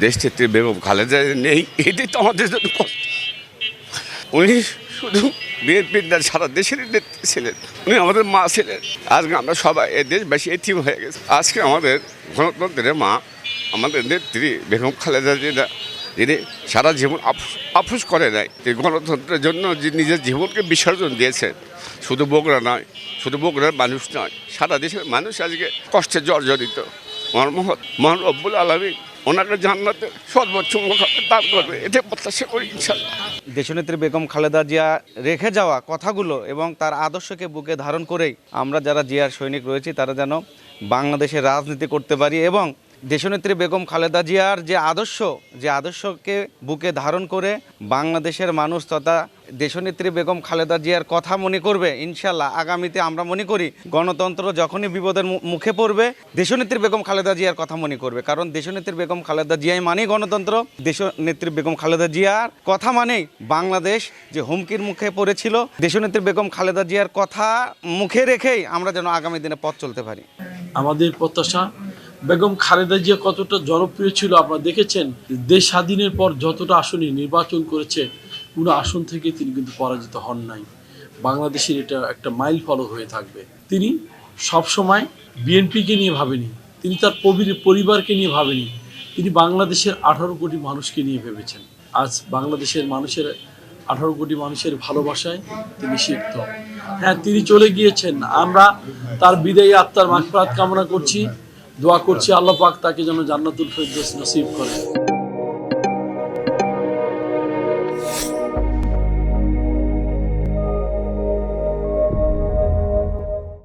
দেশনেত্রী বেগম খালেদা নেই, এটাই তো আমাদের জন্য কষ্ট। উনি শুধু বিএনপির না, সারা দেশের নেত্রী ছিলেন, উনি আমাদের মা ছিলেন। আজকে আমরা সবাই এই দেশবাসী এতিম হয়ে গেছে। আজকে আমাদের গণতন্ত্রের মা, আমাদের নেত্রী বেগম খালেদা জিয়া, যিনি সারা জীবন আফসোস করে নাই, এই গণতন্ত্রের জন্য যে নিজের জীবনকে বিসর্জন দিয়েছেন। শুধু বগুড়া নয়, শুধু বগুড়ার মানুষ নয়, সারা দেশের মানুষ আজকে কষ্টে জর্জরিত। মহান রব্বুল আলামিন ওনাকে জান্নাতে সর্বোচ্চ দান করবে, এতে প্রত্যাশা করি ইনশাআল্লাহ। দেশনেত্রী বেগম খালেদা জিয়া রেখে যাওয়া কথাগুলো এবং তার আদর্শকে বুকে ধারণ করেই আমরা যারা জিয়ার সৈনিক রয়েছি তারা যেন বাংলাদেশে রাজনীতি করতে পারি এবং দেশনেত্রী বেগম খালেদা জিয়ার যে আদর্শকে বুকে ধারণ করে বাংলাদেশের মানুষ তথা দেশনেত্রী বেগম খালেদা জিয়ার কথা মনে করবে। ইনশাল্লাহ আগামীতে আমরা মনে করি গণতন্ত্র যখনই বিপদের মুখে পড়বে, দেশনেত্রী বেগম খালেদা জিয়ার কথা মনে করবে। কারণ দেশনেত্রী বেগম খালেদা জিয়াই মানেই গণতন্ত্র, দেশনেত্রী বেগম খালেদা জিয়ার কথা মানেই বাংলাদেশ যে হুমকির মুখে পড়েছিল, দেশনেত্রী বেগম খালেদা জিয়ার কথা মুখে রেখেই আমরা যেন আগামী দিনে পথ চলতে পারি। আমাদের প্রত্যাশা, বেগম খালেদা জিয়া কতটা জনপ্রিয় ছিল আপনারা দেখেছেন। দেশ স্বাধীনের পর যতটা আসনই নির্বাচন করেছে, কোনো আসন থেকে তিনি কিন্তু পরাজিত হন নাই। বাংলাদেশের এটা একটা মাইল ফলক হয়ে থাকবে। তিনি সবসময় বিএনপিকে নিয়ে ভাবেনি, তিনি তার পরিবারকে নিয়ে ভাবেনি, তিনি বাংলাদেশের 18 কোটি মানুষকে নিয়ে ভেবেছেন। আজ বাংলাদেশের মানুষের 18 কোটি মানুষের ভালোবাসায় তিনি সিক্ত। হ্যাঁ, তিনি চলে গিয়েছেন, আমরা তার বিদায়ী আত্মার মাগফিরাত কামনা করছি, দোয়া করছি আল্লাহ পাক তাকে যেন জান্নাতুল ফেরদৌস নসিব করে।